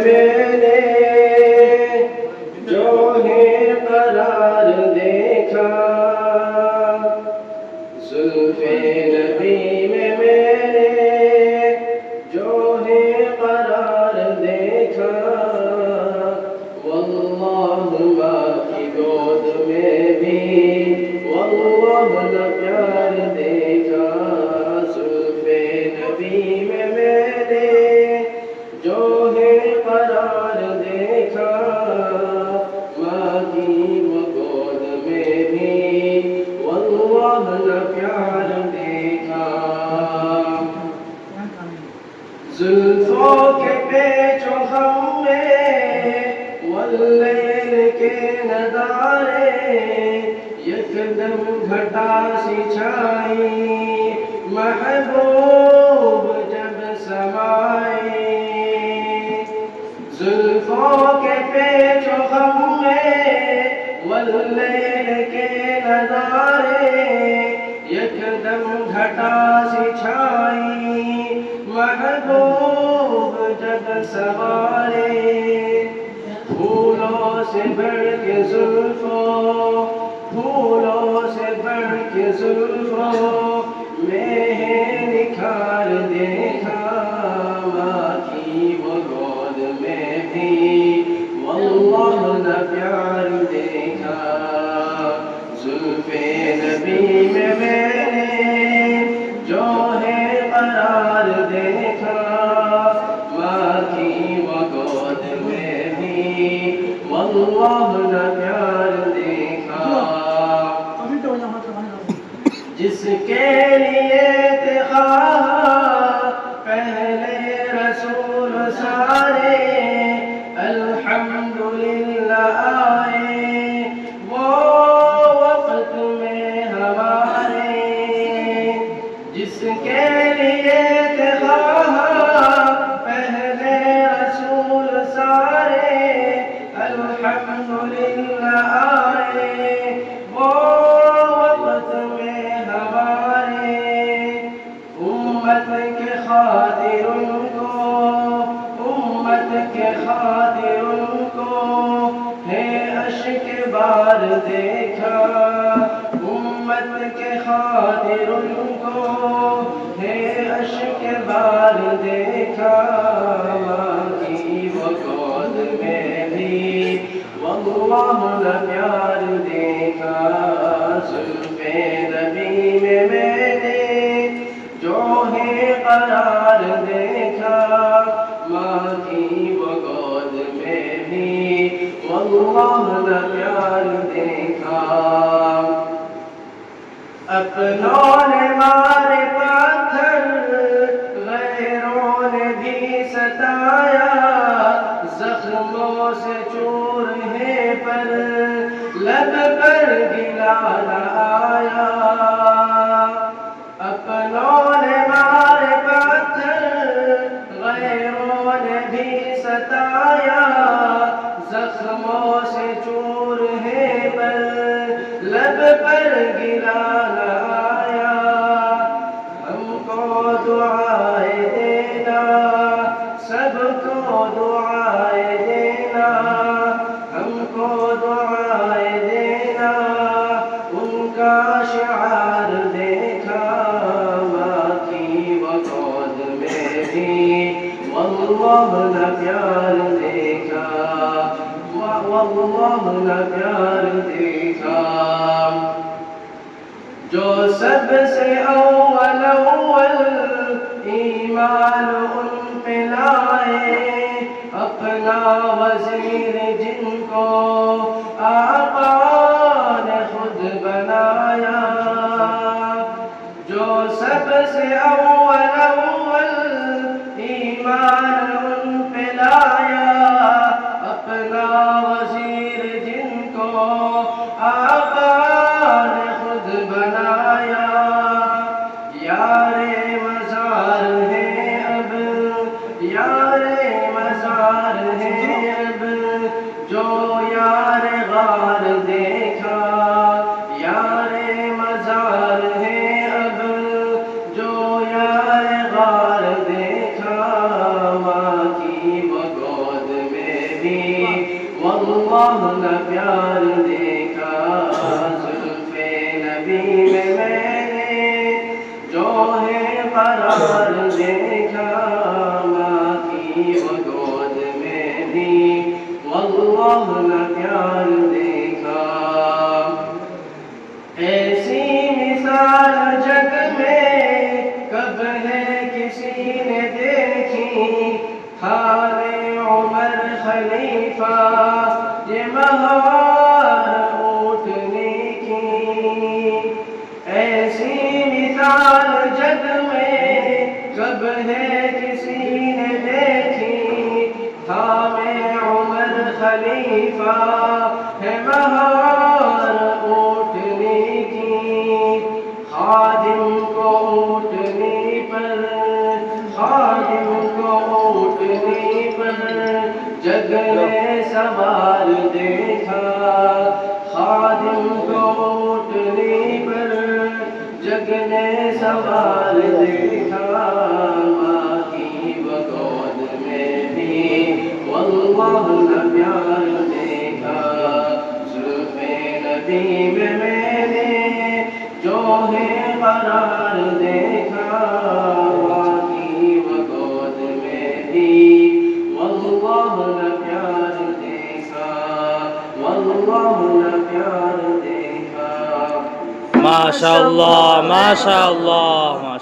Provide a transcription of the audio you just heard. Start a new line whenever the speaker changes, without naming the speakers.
میں نے جو ہے قرار دیکھا، زلف نبی میں نے جو ہے قرار دیکھا، واللہ ماں کی گود میں بھی واللہ نہ پیار دیکھا، زلف نبی میں نے جو ہے قرار دیکھا، ماں کی گود میں بھی واللہ نہ پیار دیکھا، زلفوں کے پیچ و خم میں واللیل کے نظارے، یکدم گھٹا سی چھائی محبوب جب سمائے، زلفوں کے پیچ و خم میں واللیل کے نظارے، یکدم گھٹا سی چھائی محبوب جب سوارے، پھولوں سے بڑھ کے زلفوں، پھولوں سے بڑھ کے زلفوں میں ہے نکھار دیکھا، ماں کی وہ گود میں بھی واللہ نہ پیار دیکھا، زلف نبی میں نے جو ہے قرار دیکھا، ماں کی وہ گود میں بھی واللہ نہ پیار دیکھا، جس کے لیے تخواہ پہلے رسول سارے الحمدللہ آئے وہ وقت میں ہمارے، جس کے لیے تخواہ پہلے رسول سارے الحمدللہ آئے وہ وقت میں ہمارے، امت کے خاطر ان کو، امت کے خاطر ان کو ہے اشک بار دیکھا، امت کے خاطر ان کو ہے اشک بار دیکھا، ماں کی وہ گود میں بھی واللہ نہ پیار دیکھا، زلف نبی میں نے جو ہے قرار دیکھا، ماں کی وہ گود میں بھی واللہ نہ پیار دیکھا، اپنوں نے مارے پتھر غیروں نے بھی ستایا، زخموں سے چور ہے پر لب پر گلا نہ آیا، اپنوں نے مارے پتھر غیروں نے بھی ستایا، زخموں سے چور ہے پر لب پر گلا نہ آیا، ہم کو دعائیں دینا سب کو دعائیں دینا، ہم کو دعائیں دینا ان کا شعار دیکھا، ماں کی وہ گود میں بھی واللہ نہ پیار دیکھا، واللہ نہ پیار دیکھا، جو سب سے اول ایمان ان پہ لائے، اپنا وزیر جن کو آقا نے خود بنایا، جو سب سے اول ایمان ان پہ لایا، اپنا وزیر جن کو آقا نے خود بنایا، یار مزار ہے اب، یار مزار ہے اب بھی واللہ نہ پیار دیکھا زلف نبی میں نے جو ہے قرار دیکھا ماں کی وہ گود میں بھی واللہ نہ پیار دیکھا ایسی مثال جگ میں کب ہے کسی نے دیکھی حال عمر خلیفہ یہ مہار اونٹنے کی ایسی مثال جگ میں کب ہے کسی نے دیکھی حال عمر خلیفہ ہے مہار اونٹنے کی خادم کو اونٹنے پر خادم کو اونٹنے پر جگ نے سوار دیکھا خادم کو اونٹنے پر جگ نے سوار دیکھا ماں کی وہ گود میں بھی واللہ نہ پیار دیکھا زلف نبی میں نے جو ہے قرار دیکھا ماں کی وہ گود میں بھی واللہ نہ پیار دیکھا واللہ نہ پیار دیکھا
ماشاء اللہ ماشاء اللہ